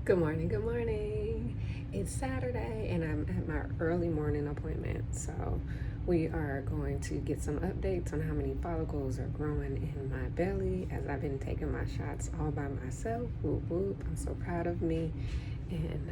Good morning, good morning. It's Saturday and I'm at my early morning appointment. So we are going to get some updates on how many follicles are growing in my belly as I've been taking my shots all by myself. Whoop whoop. I'm so proud of me. And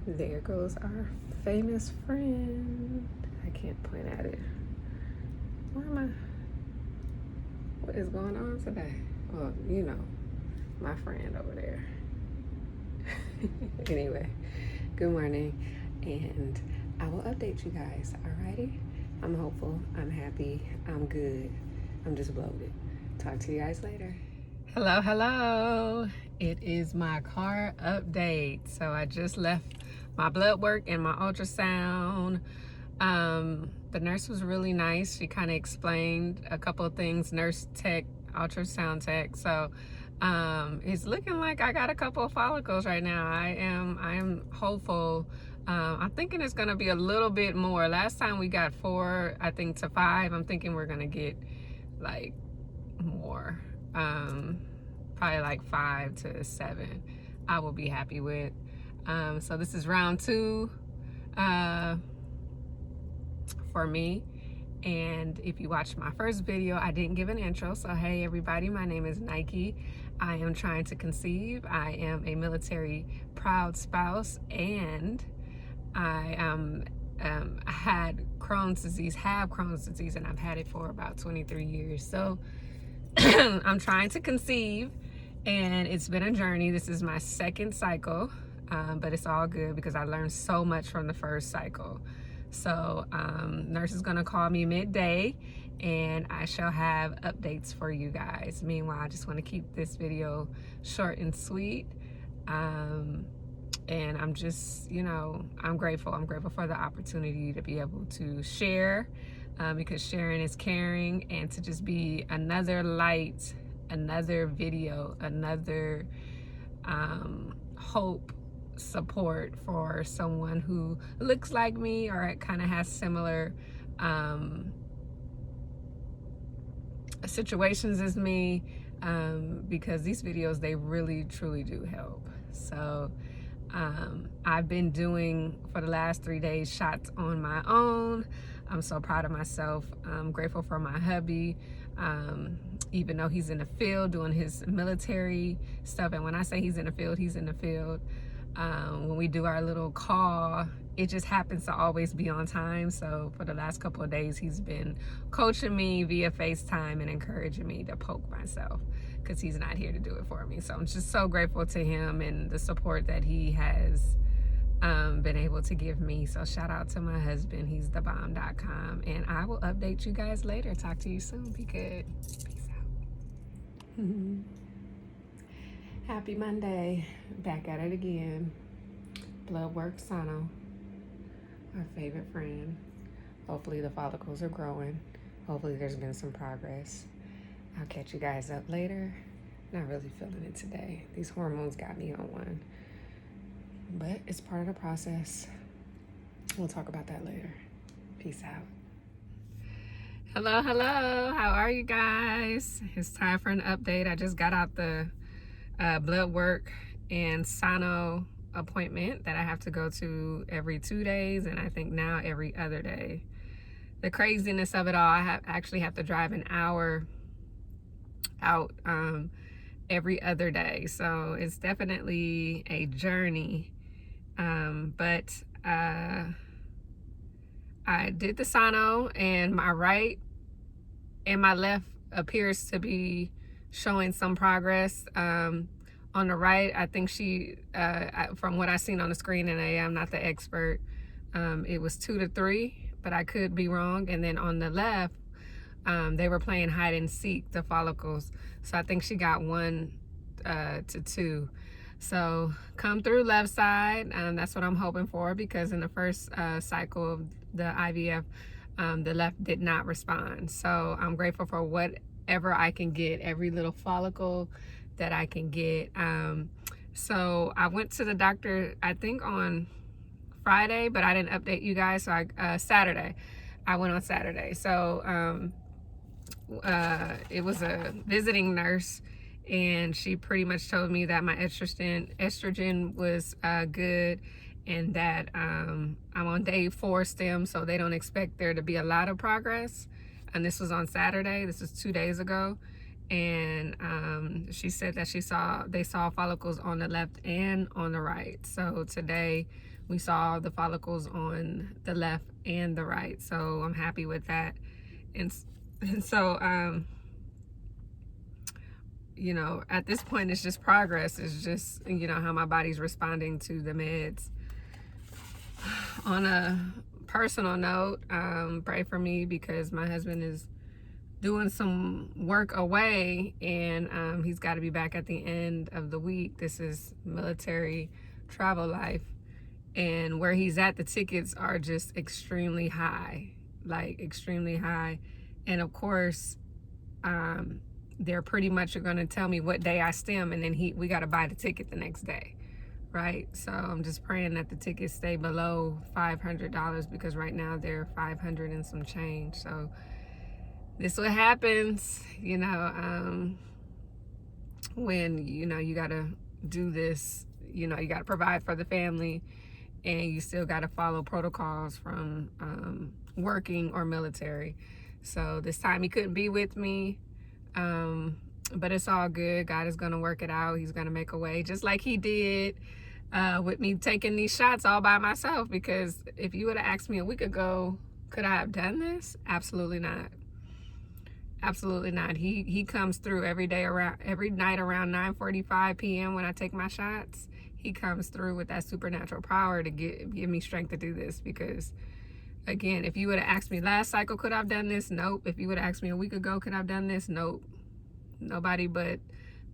there goes our famous friend. I can't point at it. Where am I? What is going on today? Well, you know, my friend over there. Anyway, good morning, and I will update you guys. Alrighty, I'm hopeful, I'm happy, I'm good, I'm just bloated. Talk to you guys later. Hello. It is my car update. So I just left my blood work and my ultrasound. The nurse was really nice. She kind of explained a couple of things, nurse tech, ultrasound tech. So it's looking like I got a couple of follicles right now. I am hopeful. I'm thinking it's gonna be a little bit more. Last time we got 4, I think, to 5. I'm thinking we're gonna get like more, probably like 5 to 7. I will be happy with. So this is round 2 for me. And if you watched my first video, I didn't give an intro. So hey everybody, my name is Nike. I am trying to conceive. I am a military proud spouse, and I had Crohn's disease, and I've had it for about 23 years. So I'm trying to conceive, and it's been a journey. This is my second cycle, but it's all good because I learned so much from the first cycle. So nurse is gonna call me midday and I shall have updates for you guys. Meanwhile, I just want to keep this video short and sweet. And I'm just, I'm grateful. I'm grateful for the opportunity to be able to share, because sharing is caring, and to just be another light, another video, another hope, support for someone who looks like me or kind of has similar situations as me, because these videos, they really truly do help. So I've been doing for the last 3 days shots on my own. I'm so proud of myself. I'm grateful for my hubby, even though he's in the field doing his military stuff. And when I say he's in the field, he's in the field. When we do our little call, it just happens to always be on time. So for the last couple of days, he's been coaching me via FaceTime and encouraging me to poke myself, because he's not here to do it for me. So I'm just so grateful to him and the support that he has been able to give me. So shout out to my husband. He's thebomb.com, and I will update you guys later. Talk to you soon. Be good. Peace out. Happy Monday. Back at it again. Blood work Sano, our favorite friend. Hopefully the follicles are growing. Hopefully there's been some progress. I'll catch you guys up later. Not really feeling it today. These hormones got me on one. But it's part of the process. We'll talk about that later. Peace out. Hello. How are you guys? It's time for an update. I just got out the blood work and sono appointment that I have to go to every 2 days, and I think now every other day. The craziness of it all, I actually have to drive an hour out every other day. So it's definitely a journey. But I did the sono, and my right and my left appears to be showing some progress. On the right, I think she, from what I've seen on the screen, and I'm not the expert, it was 2 to 3, but I could be wrong. And then on the left, they were playing hide and seek, the follicles. So I think she got 1 to 2. So come through left side. That's what I'm hoping for, because in the first cycle of the IVF, the left did not respond. So I'm grateful for whatever I can get, every little follicle that I can get. So I went to the doctor, I think on Friday, but I didn't update you guys. So Saturday, I went on Saturday. So it was a visiting nurse, and she pretty much told me that my estrogen was good, and that I'm on day 4 stem, so they don't expect there to be a lot of progress. And this was on Saturday. This is 2 days ago. And she said that they saw follicles on the left and on the right. So today we saw the follicles on the left and the right. So I'm happy with that. And so you know, at this point it's just progress. It's just, you know, how my body's responding to the meds. On a personal note, pray for me because my husband is doing some work away, and he's got to be back at the end of the week. This is military travel life, and where he's at, the tickets are just extremely high, like extremely high. And of course, they're pretty much going to tell me what day I stem, and then we got to buy the ticket the next day, right? So I'm just praying that the tickets stay below $500, because right now they're 500 and some change. So this is what happens, you know, when, you know, you got to do this, you know, you got to provide for the family, and you still got to follow protocols from working or military. So this time he couldn't be with me, but it's all good. God is going to work it out. He's going to make a way, just like he did with me taking these shots all by myself. Because if you would have asked me a week ago, could I have done this? Absolutely not. Absolutely not. He comes through every night around 9:45 p.m. when I take my shots. He comes through with that supernatural power to give me strength to do this. Because again, if you would have asked me last cycle, could I have done this? Nope. If you would have asked me a week ago, could I have done this? Nope. Nobody but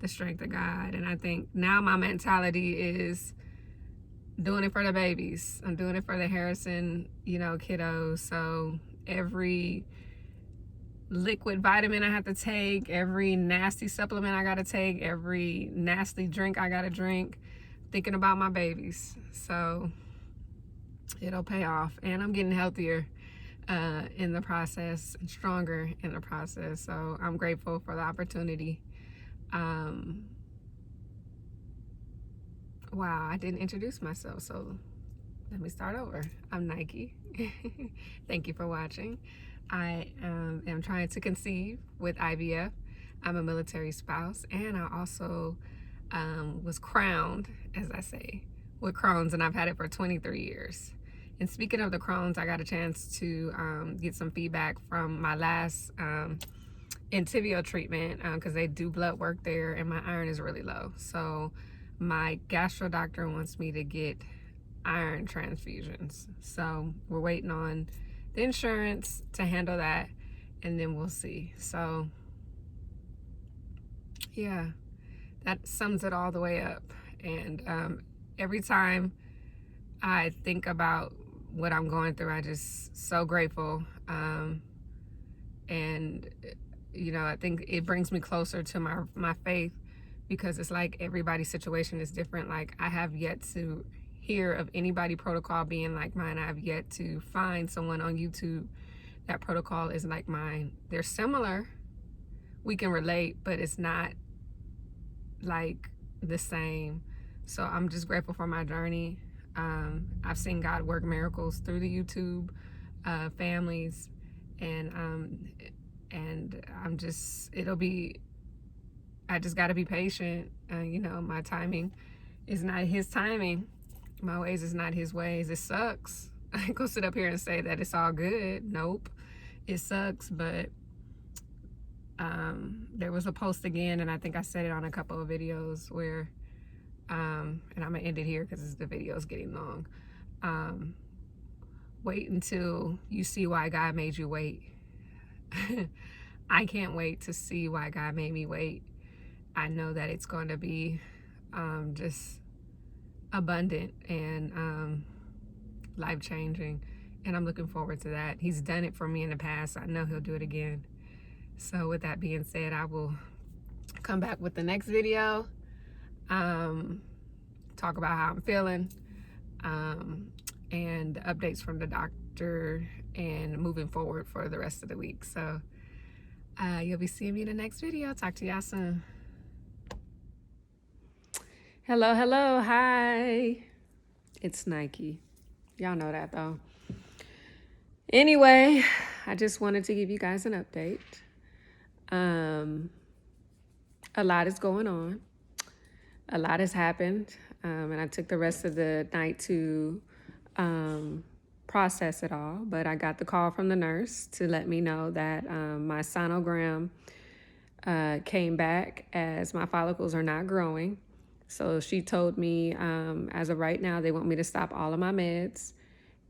the strength of God. And I think now my mentality is doing it for the babies. I'm doing it for the Harrison, you know, kiddos. So every liquid vitamin I have to take, every nasty supplement I gotta take, every nasty drink I gotta drink, thinking about my babies. So it'll pay off, and I'm getting healthier in the process, and stronger in the process. So I'm grateful for the opportunity. Wow, I didn't introduce myself, so let me start over. I'm Nike. Thank you for watching. I am trying to conceive with IVF. I'm a military spouse, and I also was crowned, as I say, with Crohn's, and I've had it for 23 years. And speaking of the Crohn's, I got a chance to get some feedback from my last Entyvio treatment, because they do blood work there, and my iron is really low. So my gastro doctor wants me to get iron transfusions. So we're waiting on the insurance to handle that, and then we'll see. So yeah, that sums it all the way up. And every time I think about what I'm going through, I just so grateful. And you know, I think it brings me closer to my faith, because it's like everybody's situation is different. Like, I have yet to hear of anybody protocol being like mine. I have yet to find someone on YouTube that protocol is like mine. They're similar, we can relate, but it's not like the same. So I'm just grateful for my journey. I've seen God work miracles through the YouTube families, and I'm just, I just got to be patient. You know, my timing is not his timing. My ways is not his ways. It sucks. I ain't gonna sit up here and say that it's all good. Nope, it sucks. But there was a post again, and I think I said it on a couple of videos where, and I'm gonna end it here because the video is getting long. Wait until you see why God made you wait. I can't wait to see why God made me wait. I know that it's going to be just abundant and life-changing, and I'm looking forward to that. He's done it for me in the past. I know he'll do it again. So with that being said, I will come back with the next video, talk about how I'm feeling, and updates from the doctor, and moving forward for the rest of the week. So you'll be seeing me in the next video. Talk to y'all soon. Hello, hello, hi. It's Nike. Y'all know that though. Anyway, I just wanted to give you guys an update. A lot is going on. A lot has happened, and I took the rest of the night to process it all. But I got the call from the nurse to let me know that my sonogram came back as my follicles are not growing. So she told me, as of right now, they want me to stop all of my meds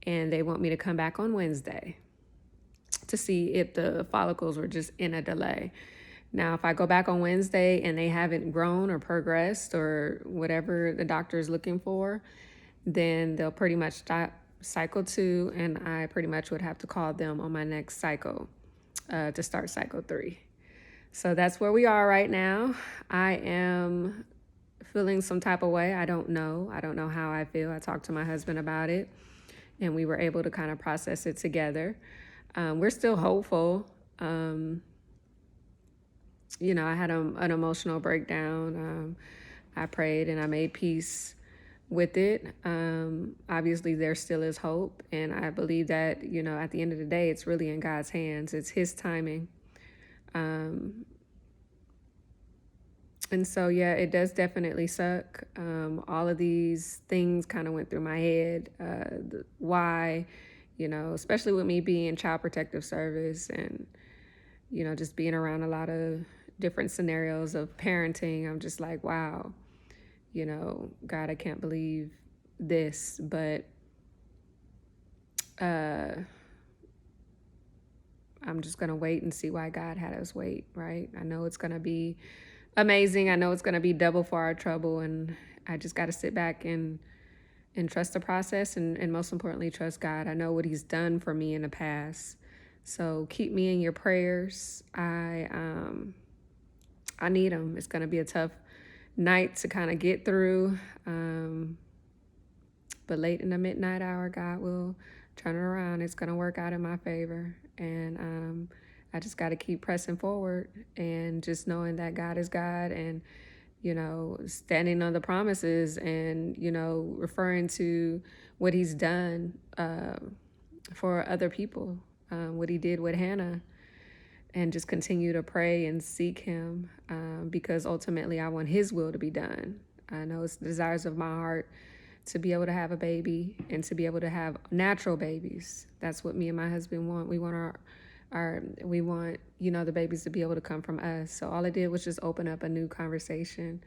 and they want me to come back on Wednesday to see if the follicles were just in a delay. Now, if I go back on Wednesday and they haven't grown or progressed or whatever the doctor is looking for, then they'll pretty much stop cycle 2, and I pretty much would have to call them on my next cycle to start cycle 3. So that's where we are right now. I am feeling some type of way. I don't know how I feel. I talked to my husband about it, and we were able to kind of process it together. We're still hopeful. I had an emotional breakdown. I prayed and I made peace with it. Obviously, there still is hope. And I believe that, at the end of the day, it's really in God's hands. It's His timing. And so, yeah, it does definitely suck. All of these things kind of went through my head. Why, especially with me being in Child Protective Service and, just being around a lot of different scenarios of parenting. I'm just like, wow, God, I can't believe this. But I'm just going to wait and see why God had us wait, right? I know it's going to be amazing. I know it's going to be double for our trouble, and I just got to sit back and trust the process, and most importantly, trust God. I know what He's done for me in the past, so keep me in your prayers. I need them. It's going to be a tough night to kind of get through, but late in the midnight hour, God will turn it around. It's going to work out in my favor, and I just got to keep pressing forward and just knowing that God is God, and, standing on the promises and, referring to what He's done for other people, what He did with Hannah, and just continue to pray and seek Him because ultimately I want His will to be done. I know it's the desires of my heart to be able to have a baby and to be able to have natural babies. That's what me and my husband want. We want we want, the babies to be able to come from us. So all I did was just open up a new conversation,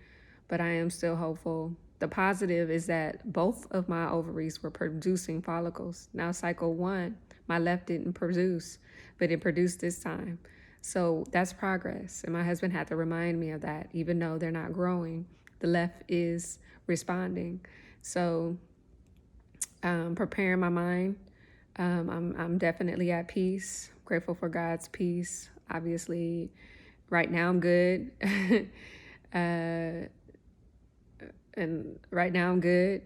but I am still hopeful. The positive is that both of my ovaries were producing follicles. Now cycle 1, my left didn't produce, but it produced this time. So that's progress. And my husband had to remind me of that. Even though they're not growing, the left is responding. So preparing my mind. I'm definitely at peace. Grateful for God's peace. Obviously, right now I'm good. And right now I'm good.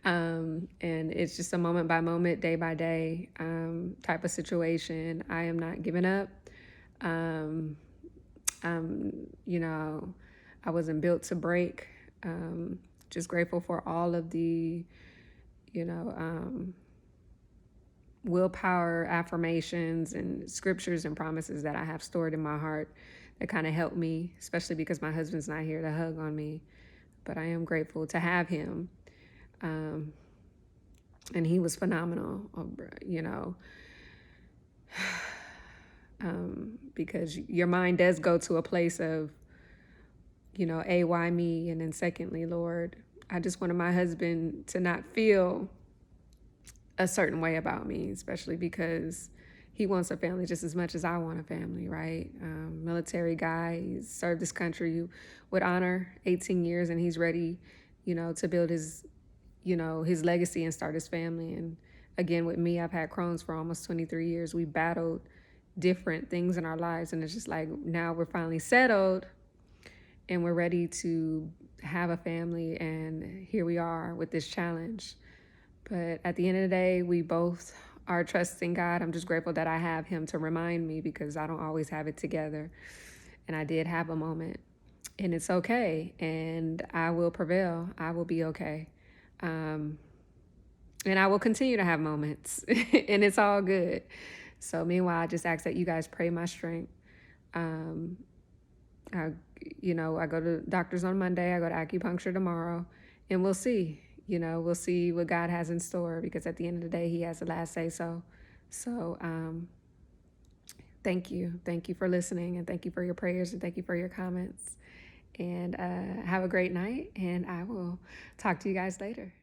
And it's just a moment by moment, day by day type of situation. I am not giving up. I wasn't built to break. Just grateful for all of the, willpower affirmations and scriptures and promises that I have stored in my heart that kind of help me, especially because my husband's not here to hug on me. But I am grateful to have him. And he was phenomenal, because your mind does go to a place of, why me? And then secondly, Lord, I just wanted my husband to not feel a certain way about me, especially because he wants a family just as much as I want a family, right? Military guy, he's served this country with honor, 18 years, and he's ready, to build his, his legacy and start his family. And again, with me, I've had Crohn's for almost 23 years. We battled different things in our lives, and it's just like now we're finally settled and we're ready to have a family, and here we are with this challenge. But at the end of the day, we both are trusting God. I'm just grateful that I have Him to remind me, because I don't always have it together. And I did have a moment And it's okay. And I will prevail. I will be okay. And I will continue to have moments, and it's all good. So meanwhile, I just ask that you guys pray my strength. Um, I, I go to doctors on Monday. I go to acupuncture tomorrow, and we'll see. We'll see what God has in store, because at the end of the day, He has the last say. So thank you for listening, and thank you for your prayers, and thank you for your comments. And have a great night, and I will talk to you guys later.